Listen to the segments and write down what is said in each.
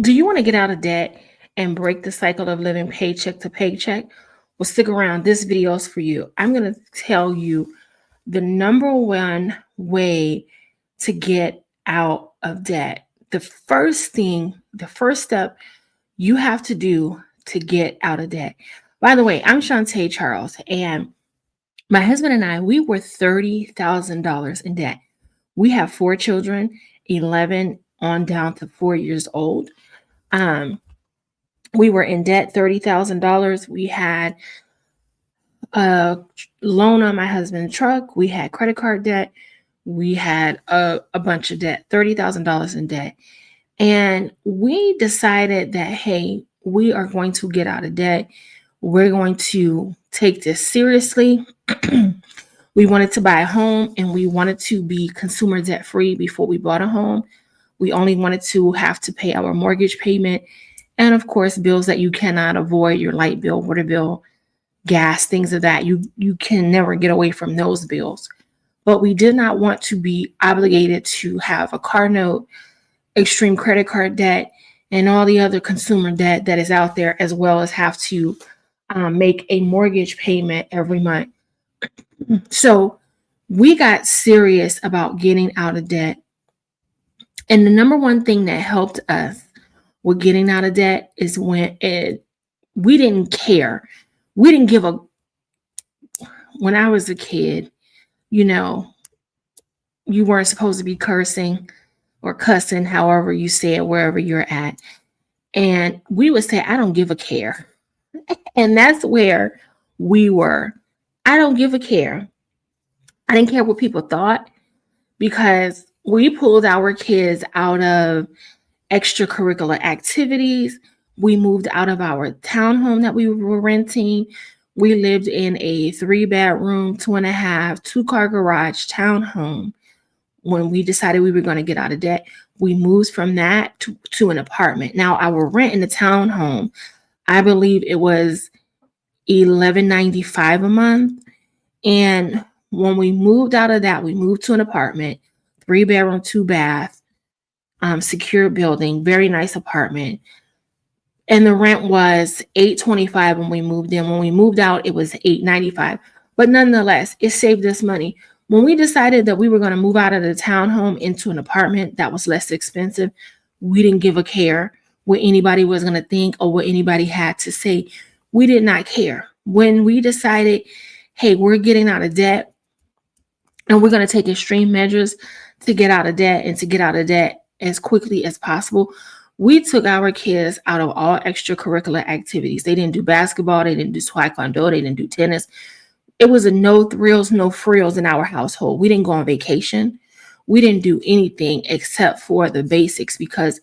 Do you want to get out of debt and break the cycle of living paycheck to paycheck? Well, stick around. This video is for you. I'm going to tell you the number one way to get out of debt. The first step you have to do to get out of debt. By the way, I'm Shantae Charles, and my husband and I, we were $30,000 in debt. We have four children, 11 on down to 4 years old. Um, we were in debt $30,000. We had a loan on my husband's truck. We had credit card debt. We had a bunch of debt, $30,000 in debt. And we decided that, hey, we are going to get out of debt. We're going to take this seriously. We wanted to buy a home and we wanted to be consumer debt free before we bought a home. We only wanted to have to pay our mortgage payment and, of course, bills that you cannot avoid, your light bill, water bill, gas, things of that. You can never get away from those bills. But we did not want to be obligated to have a car note, extreme credit card debt, and all the other consumer debt that is out there, as well as have to make a mortgage payment every month. So we got serious about getting out of debt. And the number one thing that helped us with getting out of debt is we didn't care. We didn't give a, when I was a kid, you know, you weren't supposed to be cursing or cussing, however you say it, wherever you're at. And we would say, I don't give a care. And that's where we were. I don't give a care. I didn't care what people thought because we pulled our kids out of extracurricular activities. We moved out of our townhome that we were renting. We lived in a 3-bedroom, 2.5, 2-car garage townhome. When we decided we were going to get out of debt, we moved from that to an apartment. Now, our rent in the townhome, I believe it was $11.95 a month. And when we moved out of that, we moved to an apartment, 3-bedroom, 2-bath, secure building, very nice apartment. And the rent was $8.25 when we moved in. When we moved out, it was $8.95. But nonetheless, it saved us money. When we decided that we were going to move out of the townhome into an apartment that was less expensive, we didn't give a care what anybody was going to think or what anybody had to say. We did not care. When we decided, hey, we're getting out of debt and we're going to take extreme measures to get out of debt and to get out of debt as quickly as possible, we took our kids out of all extracurricular activities. They didn't do basketball. They didn't do taekwondo. They didn't do tennis. It was a no thrills, no frills in our household. We didn't go on vacation. We didn't do anything except for the basics because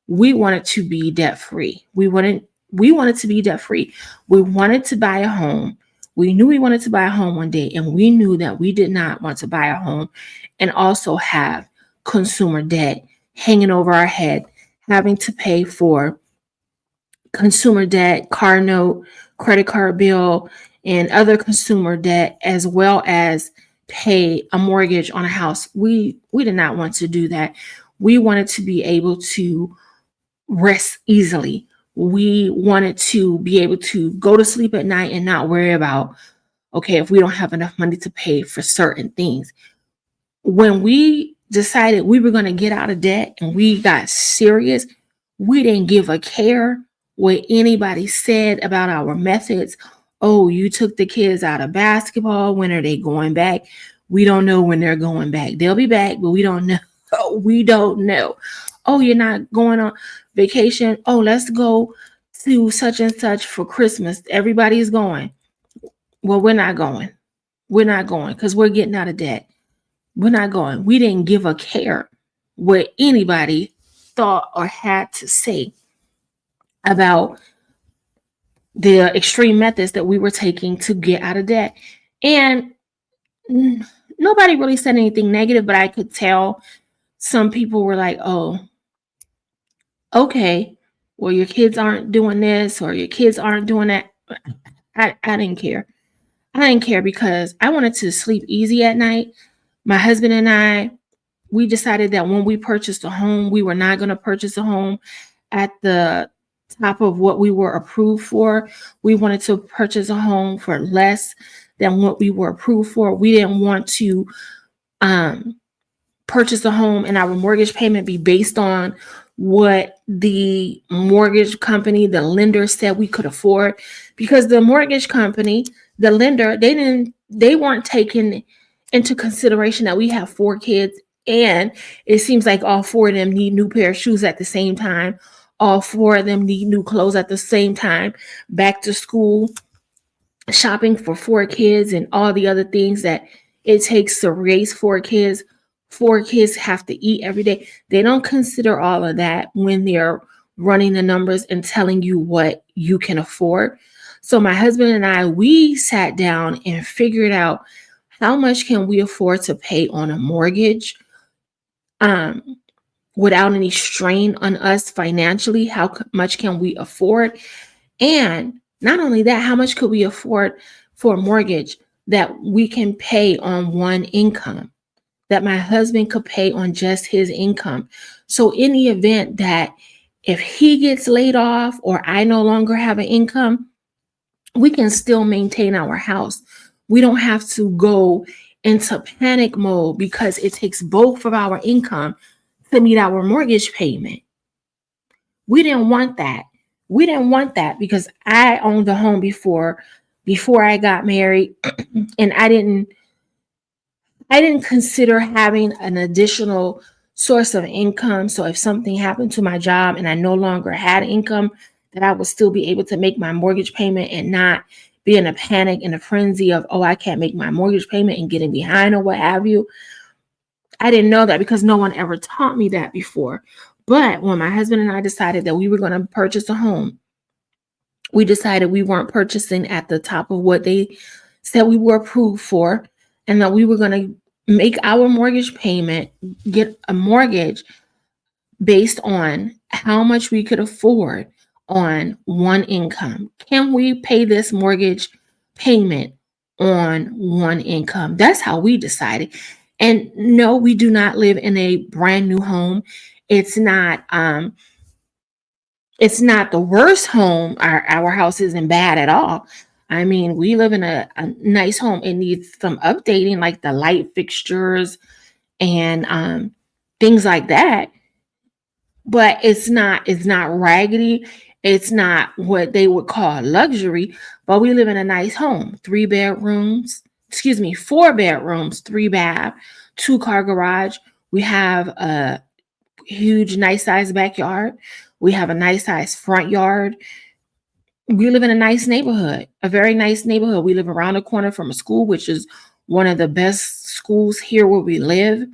we wanted to be debt free. We wanted to be debt free. We wanted to buy a home. We knew we wanted to buy a home one day, and we knew that we did not want to buy a home and also have consumer debt hanging over our head, having to pay for consumer debt, car note, credit card bill, and other consumer debt, as well as pay a mortgage on a house. We did not want to do that. We wanted to be able to rest easily. We wanted to be able to go to sleep at night and not worry about, okay, if we don't have enough money to pay for certain things. When we decided we were going to get out of debt and we got serious, we didn't give a care what anybody said about our methods. Oh, you took the kids out of basketball. When are they going back? We don't know when they're going back. They'll be back, but we don't know. We don't know. Oh, you're not going on vacation. Oh, let's go to such and such for Christmas. Everybody's going. Well, we're not going. We're not going because we're getting out of debt. We're not going. We didn't give a care what anybody thought or had to say about the extreme methods that we were taking to get out of debt. And nobody really said anything negative, but I could tell some people were like, oh, okay, well, your kids aren't doing this or your kids aren't doing that. I didn't care. I didn't care because I wanted to sleep easy at night. My husband and I, we decided that when we purchased a home, we were not going to purchase a home at the top of what we were approved for. We wanted to purchase a home for less than what we were approved for. We didn't want to um, purchase a home and our mortgage payment be based on what the mortgage company, the lender said we could afford, because the mortgage company, the lender, they weren't taking into consideration that we have 4 kids, and it seems like all 4 of them need new pair of shoes at the same time. All 4 of them need new clothes at the same time. Back to school, shopping for 4 kids, and all the other things that it takes to raise 4 kids. 4 kids have to eat every day. They don't consider all of that when they're running the numbers and telling you what you can afford. So my husband and I, we sat down and figured out how much can we afford to pay on a mortgage, um, without any strain on us financially. How much can we afford? And not only that, how much could we afford for a mortgage that we can pay on one income, that my husband could pay on just his income? So in the event that if he gets laid off or I no longer have an income, we can still maintain our house. We don't have to go into panic mode because it takes both of our income to meet our mortgage payment. We didn't want that. We didn't want that because I owned a home before I got married, and I didn't consider having an additional source of income. So if something happened to my job and I no longer had income, that I would still be able to make my mortgage payment and not be in a panic and a frenzy of, oh, I can't make my mortgage payment and getting behind or what have you. I didn't know that because no one ever taught me that before. But when my husband and I decided that we were going to purchase a home, we decided we weren't purchasing at the top of what they said we were approved for, and that we were going to make our mortgage payment, get a mortgage based on how much we could afford on one income. Can we pay this mortgage payment on one income? That's how we decided. And no, we do not live in a brand new home. It's not it's not the worst home. Our house isn't bad at all. I mean, we live in a nice home. It needs some updating, like the light fixtures and things like that. But it's not raggedy. It's not what they would call luxury. But we live in a nice home. 3 bedrooms, excuse me, 4 bedrooms, 3 bath, 2 car garage. We have a huge, nice size backyard. We have a nice size front yard. We live in a nice neighborhood, a very nice neighborhood. We live around the corner from a school, which is one of the best schools here where we live.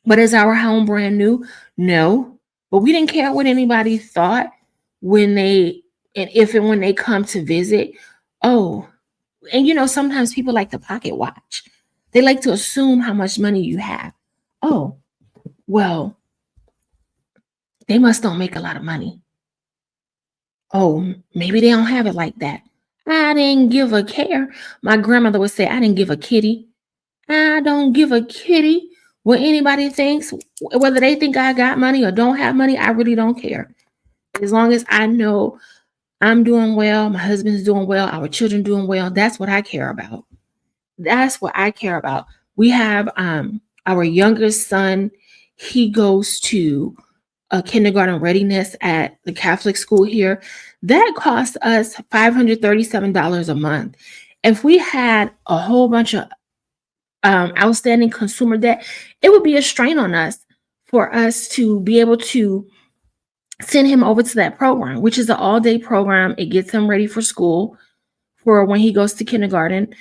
But is our home brand new? No. But we didn't care what anybody thought when they, and if and when they come to visit. Oh, and sometimes people like to pocket watch. They like to assume how much money you have. Oh, well, they must don't make a lot of money. Oh, maybe they don't have it like that. I didn't give a care. My grandmother would say, I didn't give a kitty. I don't give a kitty what anybody thinks, whether they think I got money or don't have money. I really don't care. As long as I know I'm doing well, my husband's doing well, our children doing well, that's what I care about. That's what I care about. We have our youngest son. He goes to a kindergarten readiness at the Catholic school here. That costs us $537 a month. If we had a whole bunch of outstanding consumer debt, it would be a strain on us for us to be able to send him over to that program, which is an all-day program. It gets him ready for school for when he goes to kindergarten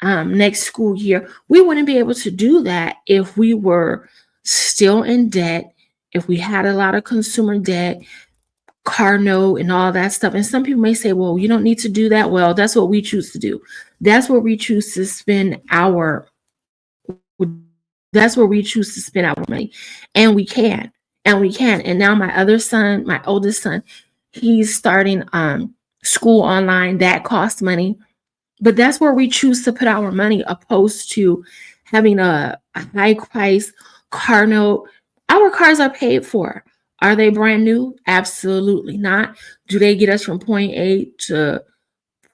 next school year. We wouldn't be able to do that if we were still in debt, if we had a lot of consumer debt, car note, and all that stuff. And some people may say, well, you don't need to do that. Well, that's what we choose to do. That's where we choose to spend our that's where we choose to spend our money. And we can. And we can. And now my other son, my oldest son, he's starting school online. That costs money. But that's where we choose to put our money, opposed to having a high price car note. Our cars are paid for. Are they brand new? Absolutely not. Do they get us from point A to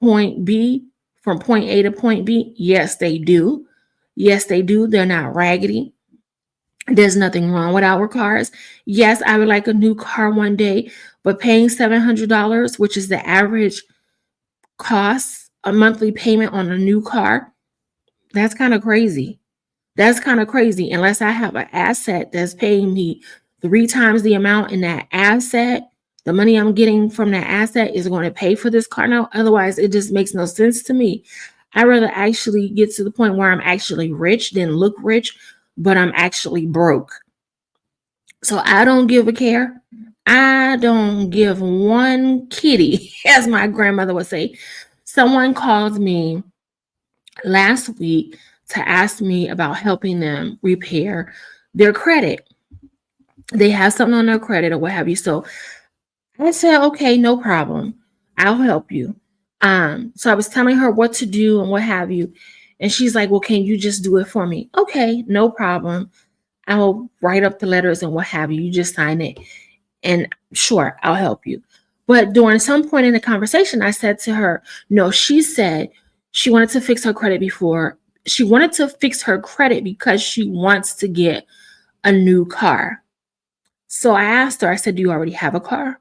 point B, from point A to point B? Yes, they do. Yes, they do. They're not raggedy. There's nothing wrong with our cars. Yes, I would like a new car one day, but paying $700, which is the average cost, a monthly payment on a new car, that's kind of crazy. That's kind of crazy. Unless I have an asset that's paying me three times the amount in that asset, the money I'm getting from that asset is going to pay for this car now. Otherwise, it just makes no sense to me. I'd rather actually get to the point where I'm actually rich than look rich, but I'm actually broke. So I don't give a care. I don't give one kitty, as my grandmother would say. Someone called me last week to ask me about helping them repair their credit. They have something on their credit or what have you. So I said, okay, no problem. I'll help you. So I was telling her what to do and what have you. And she's like, well, can you just do it for me? Okay, no problem. I'll write up the letters and what have you. You just sign it. And sure, I'll help you. But during some point in the conversation, I said to her, no, she said she wanted to fix her credit before. She wanted to fix her credit because she wants to get a new car. So I asked her, I said, do you already have a car?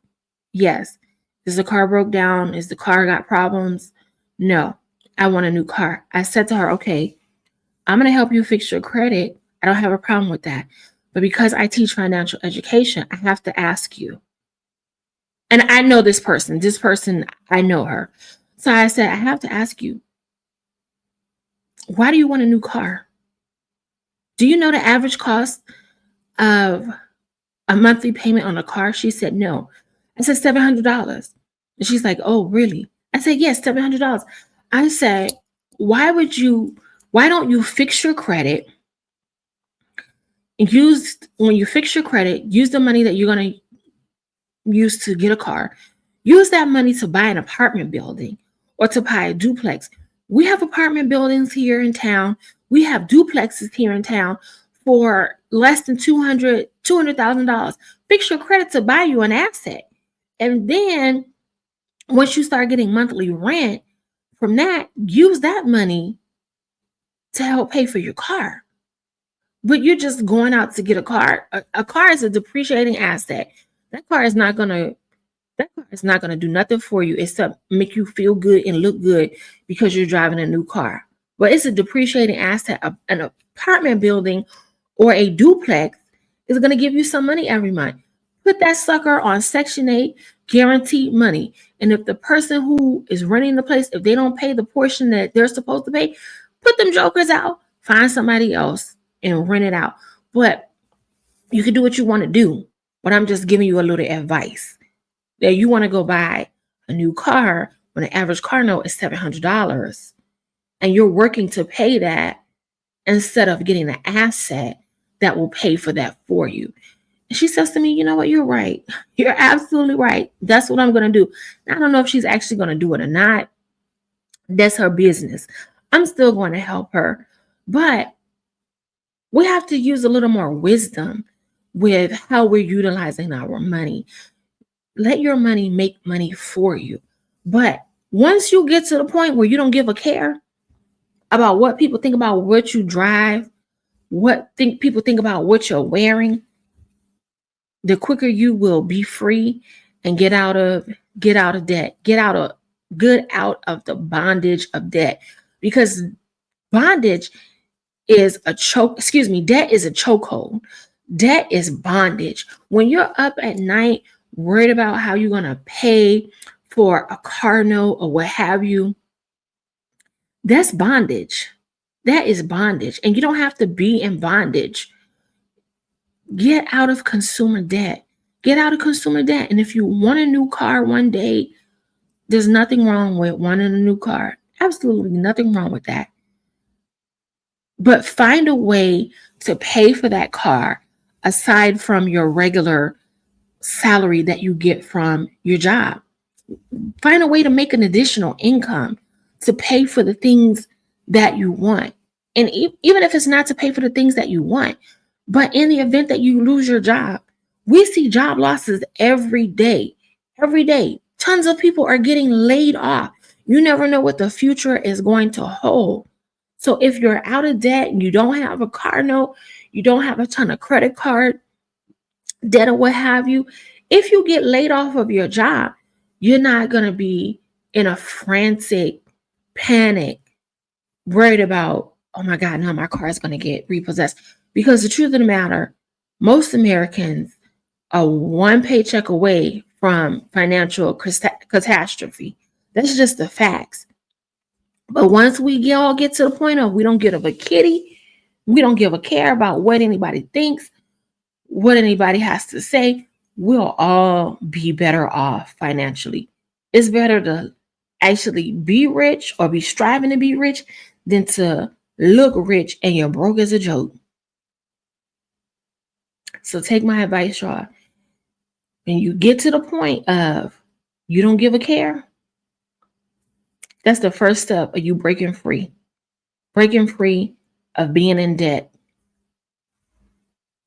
Yes. Is the car broke down? Is the car got problems? No, I want a new car. I said to her, okay, I'm going to help you fix your credit. I don't have a problem with that. But because I teach financial education, I have to ask you. And I know this person. This person, I know her. So I said, I have to ask you, why do you want a new car? Do you know the average cost of a monthly payment on a car? She said, no. I said, $700. And she's like, oh, really? I said, yes, $700. I said, why don't you fix your credit and when you fix your credit, use the money that you're going to use to get a car, use that money to buy an apartment building or to buy a duplex. We have apartment buildings here in town. We have duplexes here in town for less than $200,000. Fix your credit to buy you an asset. And then once you start getting monthly rent from that, use that money to help pay for your car. But you're just going out to get a car. A car is a depreciating asset. That car is not gonna do nothing for you except make you feel good and look good because you're driving a new car. But it's a depreciating asset. An apartment building or a duplex is going to give you some money every month. Put that sucker on Section 8, guaranteed money. And if the person who is running the place, if they don't pay the portion that they're supposed to pay, put them jokers out, find somebody else and rent it out. But you can do what you want to do. But I'm just giving you a little advice. That you want to go buy a new car when the average car note is $700 and you're working to pay that instead of getting an asset that will pay for that for you. And she says to me, you know what, you're right. You're absolutely right. That's what I'm going to do. I don't know if she's actually going to do it or not. That's her business. I'm still going to help her. But we have to use a little more wisdom with how we're utilizing our money. Let your money make money for you. But once you get to the point where you don't give a care about what people think about what you drive, people think about what you're wearing, the quicker you will be free and get out of debt, get out of the bondage of debt. Because bondage is a debt is a chokehold. Debt is bondage. When you're up at night worried about how you're going to pay for a car note or what have you, that's bondage. That is bondage. And you don't have to be in bondage. Get out of consumer debt. Get out of consumer debt. And if you want a new car one day, there's nothing wrong with wanting a new car. Absolutely nothing wrong with that. But find a way to pay for that car aside from your regular salary that you get from your job. Find a way to make an additional income to pay for the things that you want. And even if it's not to pay for the things that you want, but in the event that you lose your job, We see job losses every day. Every day. Tons of people are getting laid off. You never know what the future is going to hold. So if you're out of debt and you don't have a car note, you don't have a ton of credit card debt or what have you, if you get laid off of your job, you're not going to be in a frantic panic, worried about, oh my God, now my car is going to get repossessed. Because the truth of the matter, most Americans are one paycheck away from financial catastrophe. That's just the facts. But once we all get to the point of we don't give a kitty, we don't give a care about what anybody thinks, what anybody has to say, we'll all be better off financially. It's better to actually be rich or be striving to be rich than to look rich and you're broke as a joke. So take my advice, y'all. When you get to the point of you don't give a care, that's the first step of you breaking free. Breaking free of being in debt.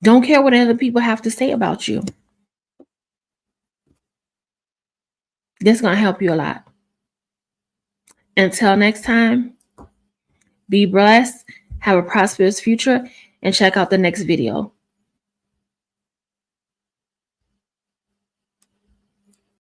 Don't care what other people have to say about you. That's going to help you a lot. Until next time, be blessed, have a prosperous future, and check out the next video.